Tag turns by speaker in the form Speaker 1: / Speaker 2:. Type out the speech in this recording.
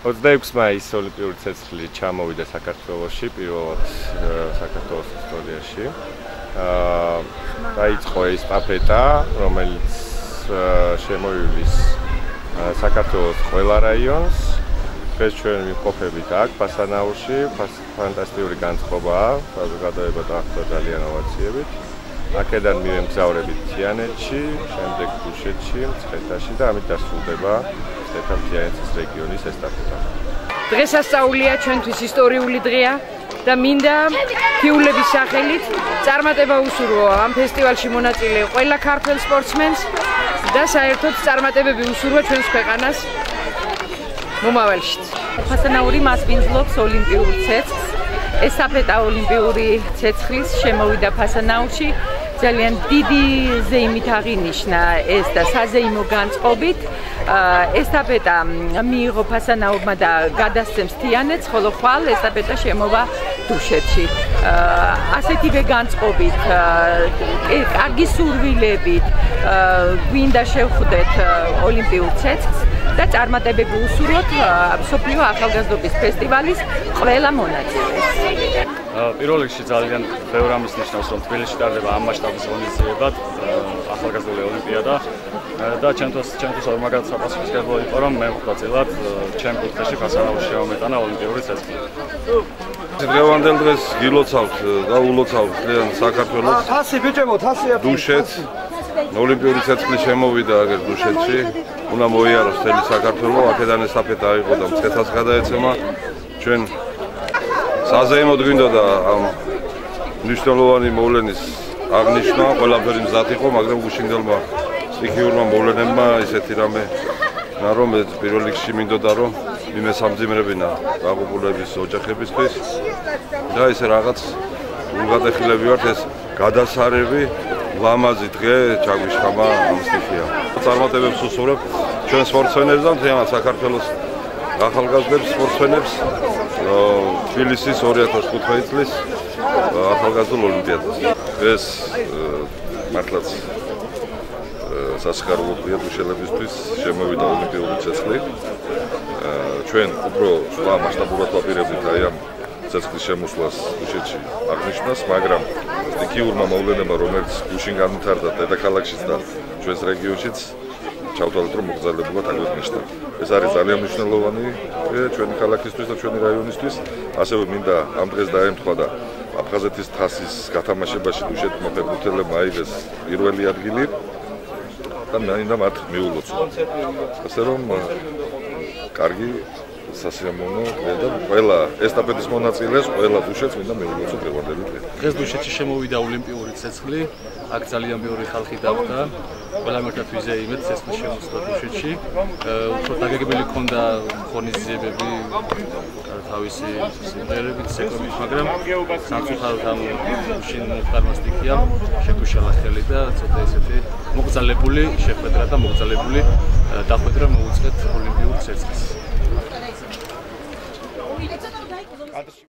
Speaker 1: 26 მაისს ოლიმპიური ცეცხლი ჩამოვიდა საქართველოში, პირველად საქართველოს ისტორიაში. დაიწყო ესტაფეტა, რომელიც შემოივლის საქართველოს ყველა რაიონს. დღეს ჩვენ ვიმყოფებით აქ ფასანაურში, ფანტასტიკური განწყობაა, საზოგადოება დაახტა ძალიან ოვაციებით. აქედან მივემგზავრებით თიანეთში, შემდეგ დუშეთში, მცხეთაში და ამით დასრულდება მცხეთა-მთიანეთის რეგიონის ესტაფეტა.
Speaker 2: დღესასწაულია ჩვენთვის ისტორიული დღეა და მინდა ფიულების სახელით წარმატება უსურვო ამ ფესტივალში მონაწილე ყველა ქართველ სპორტსმენს და საერთოდ წარმატებები უსურვო ჩვენს ქვეყანას მომავალშიც.
Speaker 3: ფასანაური მასპინძლობს ოლიმპიურ ცეცხლს. ესტაფეტა ოლიმპიური ცეცხლის შემოვიდა ფასანაურში. ძალიან დიდი ზეიმით აღინიშნა ეს და საზეიმო განწყობით. ესტაფეტა მიიღო ფასანაურმა და გადასცემს თიანეთს, ხოლო ხვალ ესტაფეტა შემოვა დუშეთში. ასეთივე განწყობით, კარგი სურვილებით გვინდა შევხვდეთ ოლიმპიურ ცეცხლს და წარმატებები უსურვოთ მსოფლიო ახალგაზრდობის ფესტივალის ყველა მონაწილეს.
Speaker 4: პირველ რიგში ძალიან ბევრ ამის ნიშნავს, რომ თბილისში ტარდება ამ მასშტაბის ღონისძიებად ახალგაზრდული ოლიმპიადა და ჩემთვის არ მაგათ საპასუხისმგებლო იყო, რომ მე მხოლოდ ჩემ კუთხეში ფასანაურში შემომეტანა ოლიმპიური ცეცხლი.
Speaker 5: დღევანდელ დღეს გილოცავთ და ულოცავთ ძალიან საქართველოს. დუშეთს ოლიმპიური ცეცხლი შემოვიდა აგერ დუშეთში. უნდა მოიაროს მთელი საქართველო, აქედან ესტაფეტა აიღო და მცხეთას გადაეცემა. ჩვენ საზეიმოდ გვინდოდა ამ მნიშვნელოვანი მოვლენის აღნიშვნა, ყველაფერი მზად იყო, მაგრამ გუშინდელმა სტიქიურმა მოვლენებმა ისეთი რამე რომ პირველ რიგში მინდოდა რომ მიმესამძიმრებინა დაღუპულების ოჯახებისთვის და ესე რაღაც უღადახილები ვართ ეს გადასარევი ლამაზი დღე ჩაგვიშხამა ამ სტიქია. წარმატებებს უსურვებ ჩვენ სპორტსმენებს და მთლიანად საქართველოს ახალგაზრდებს სპორტსმენებს თბილისის 2015 წლის ახალგაზრდულ ოლიმპიადას. ეს მართლაც სასიხარულო დღეა დუშელებისთვის შემოვიდა ოლიმპიური ცეცხლი. ჩვენ უბრალოდ სხვა მასშტაბურად ვაპირებდით აი ამ ცეცხლის შემოსვლას დუშეთში აღნიშნას, მაგრამ სტიქიურმა მოვლენებმა, რომელიც გუშინ განვითარდა დედაქალაქშიც და ჩვენს რეგიონშიც ჩავთვალეთ, რომ მოგზაურობულად აგვეღნიშნა. ეს არის ძალიან მნიშვნელოვანი ჩვენი ქალაქისთვის და ჩვენი რაიონისთვის. ასევე მინდა ამ დღეს დაემთხვა და აფხაზეთის თასის გათამაშებაში დუშეთმა ფეხბურთელებმა აიღეს პირველი ადგილი და მინდა მათ მიულოცო. ასე რომ კარგი სასიამოვნო დღე და ყველა ესტაფეტის მონაწილეს, ყველა დუშეთს მინდა მიულოცო დღევანდელი დღე.
Speaker 4: დღეს დუშეთში შემოვიდა ოლიმპიური ცეცხლი, აქ ძალიან ბევრი ხალხი დახვდა. ყველამ ერთად ვიზეიმეთ ცეცხლის შემოსვლა დუშეთში. უფრო დაგეგმილი ჰქონდა ღონისძიებები თავისი სიმღერებით, ცეკვებით, მაგრამ სამწუხაროდ ამ გუშინ მოხდარმა სტიქიამ შეგვიშალა ხელი და ცოტა ესეთი მოგზალებული შეხვედრა და მოგზალებული დახვედრა მოუწყვეთ ოლიმპიურ ცეცხლს.